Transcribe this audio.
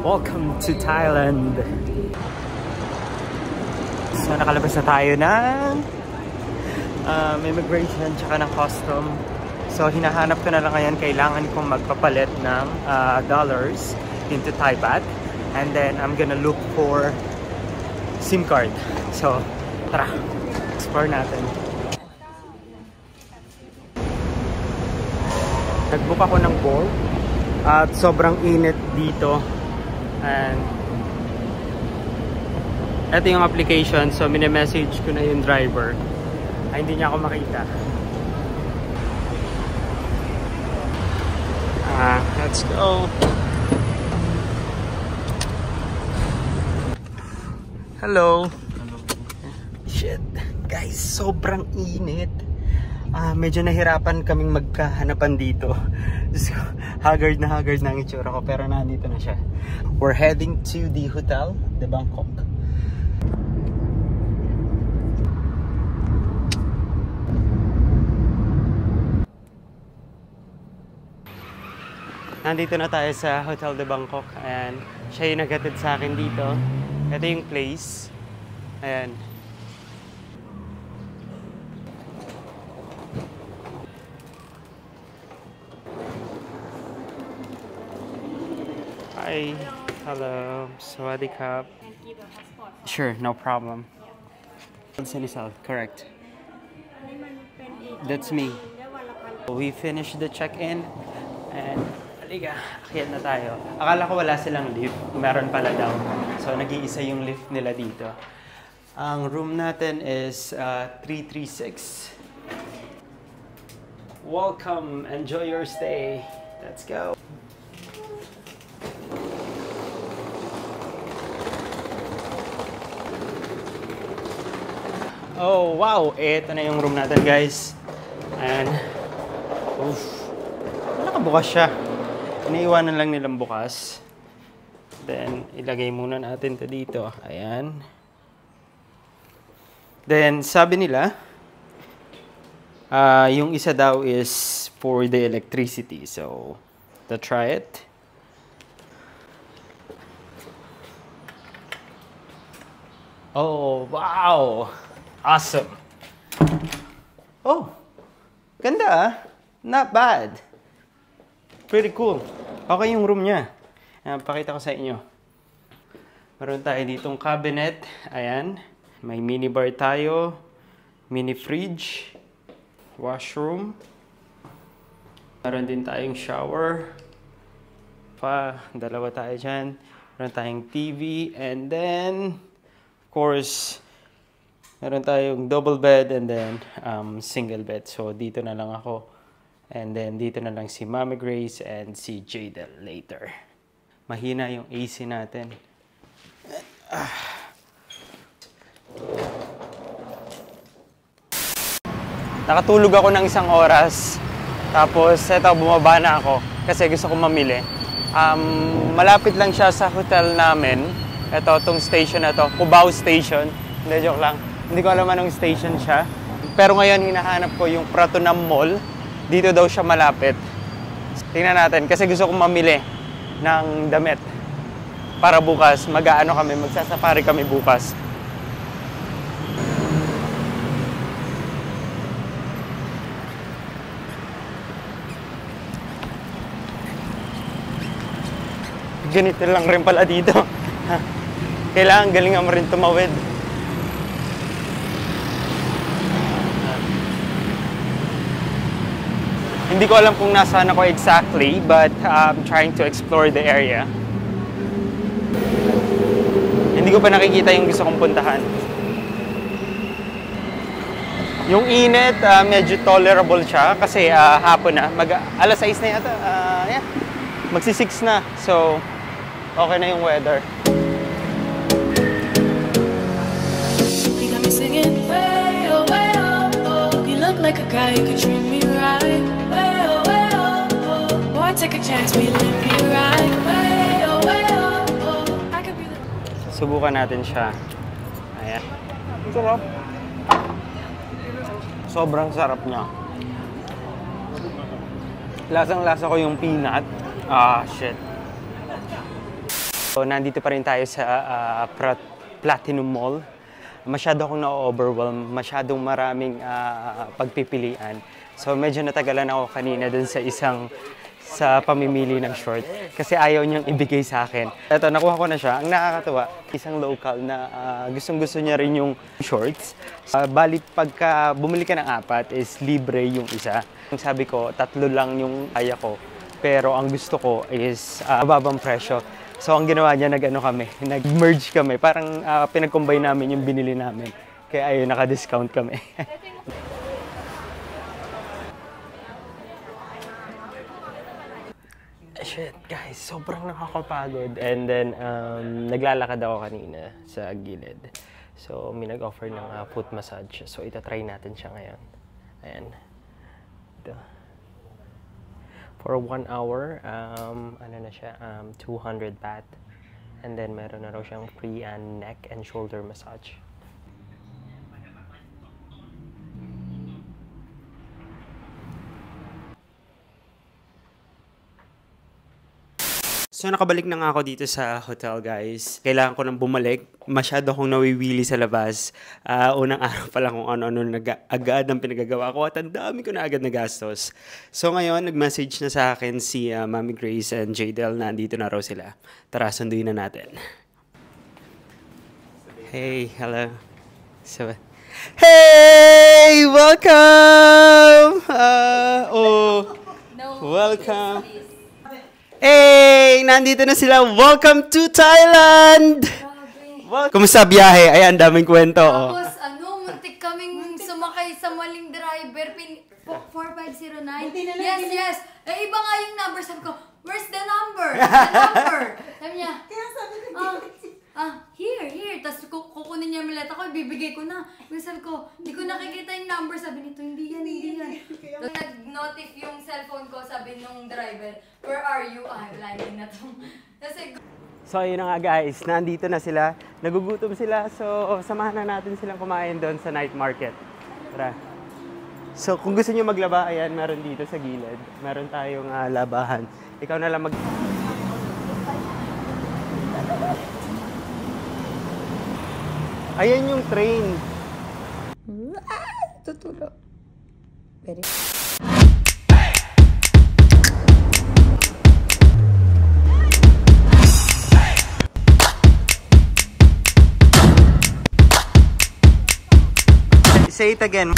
Welcome to Thailand! So nakalabas na tayo ng immigration tsaka ng custom. So hinahanap ko na lang ngayon, kailangan kong magpapalit ng dollars into Thai baht. And then I'm gonna look for SIM card. So tara, explore natin. Nag-book ako ng Bolt at sobrang init dito. And ito yung application, so mini-message ko na yung driver. Ay, hindi niya ako makita. Let's go. Hello. Shit, guys, sobrang init. Medyo nahirapan kaming magkahanapan dito. So, haggard na ang itsura ko, pero nandito na siya. We're heading to the hotel, the Bangkok. Nandito na tayo sa Hotel de Bangkok. Ayan, siya yung naghatid sa akin dito. Ito yung place. Ayan. Hi. Hello. Sawadee krap. Sure, no problem. Sinisal, correct. That's me. We finished the check-in and halika, akyat na tayo. Akala ko wala silang lift. Meron pala daw. So, nag-iisa yung lift nila dito. Ang room natin is 336. Welcome. Enjoy your stay. Let's go. Oh, wow! Ito na yung room natin, guys. And, oof. Nakabukas siya. Iniiwanan lang nilang bukas. Then, ilagay muna natin ito dito. Ayan. Then, sabi nila, yung isa daw is for the electricity. So, let's try it. Oh, wow! Awesome! Oh! Ganda ah! Not bad! Pretty cool. Okay yung room niya. Pakita ko sa inyo. Meron tayo ditong cabinet. Ayan. May minibar tayo. Mini fridge. Washroom. Meron din tayong shower. Dalawa tayo dyan. Meron tayong TV. And then, of course, meron tayong double bed and then single bed. So, dito na lang ako. And then, dito na lang si Mama Grace and si Jadel later. Mahina yung AC natin. Nakatulog ako ng 1 oras. Tapos, eto, bumaba na ako. Kasi gusto kong mamili. Malapit lang siya sa hotel namin. Ito, itong station na to. Cubao Station. Hindi, joke lang. Hindi ko alam anong station siya. Pero ngayon, hinahanap ko yung Pratunam Mall. Dito daw siya malapit. Tingnan natin. Kasi gusto kong mamili ng damit. Para bukas, mag-aano kami, magsasafari kami bukas. Ganito lang rin pala dito. Kailangan galingan mo rin tumawid. Hindi ko alam kung nasaan ako exactly, but I'm trying to explore the area. Hindi ko pa nakikita yung gusto kong puntahan. Yung init, medyo tolerable siya kasi hapon na. Alas 6 na yata. Yeah. Magsi-6 na. So, okay na yung weather. You got me singing, way oh, way oh, oh. You look like a guy who could treat me right. Way oh, way oh, oh. Boy, take a chance, we live me right. Way oh, way oh, oh. I could be the... Subukan natin siya. Ayan. Sarap. Sobrang sarap niya. Lasang-lasa ko yung peanut. Ah, shit. So, nandito pa rin tayo sa Platinum Mall. Masyado akong na-overwhelm, masyadong maraming pagpipilian. So medyo natagalan ako kanina dun sa pamimili ng short kasi ayaw niyang ibigay sa akin. Ito, nakuha ko na siya. Ang nakakatuwa, isang local na gustong-gusto niya rin yung shorts. Bali, pagka bumili ka ng 4 is libre yung isa. Sabi ko, 3 lang yung kaya ko. Pero ang gusto ko is mababang presyo. So ang ginawa niya, nag-merge kami. Parang pinag-combine namin yung binili namin. Kaya ayun, naka-discount kami. Shit, guys, sobrang nakakapagod. And then, naglalakad ako kanina sa gilid. So, may nag-offer ng foot massage. So, itatry natin siya ngayon. Ayan. Ito. For 1 hour, ano na siya, 200 baht. And then, meron na raw siyang free neck and shoulder massage. So, nakabalik na nga ako dito sa hotel, guys. Kailangan ko nang bumalik. Masyado akong nawiwili sa labas. Unang araw pa lang kung ano-ano agad ang pinagagawa ko at ang dami ko na agad nagastos. So, ngayon, nag-message na sa akin si Mami Grace and Jadel na andito na raw sila. Tara, sunduin na natin. Hey, hello. So, hey! Welcome! Welcome! Hey! Nandito na sila. Welcome to Thailand! Kumusta biyahe? Ay, ang daming kwento. Tapos, muntik kaming sumakay sa maling driver. 4509? Yes. Eh, iba nga yung number. Sabi ko, where's the number? Sabi niya, here. Tapos kukunin niya yung maleta ko, ibibigay ko na. Sabi ko, hindi ko nakikita yung number. Sabi nito, hindi yan. Nag-notif yung cellphone ko, sabi nung driver, where are you? Wala na to. So, yun na nga guys, nandito na sila. Nagugutom sila, so samahan na natin silang kumain doon sa night market. Tara. So, kung gusto nyo maglaba, ayan, meron dito sa gilid. Meron tayong labahan. Ikaw na lang Ayan yung train. Tutulog. Very Say it again.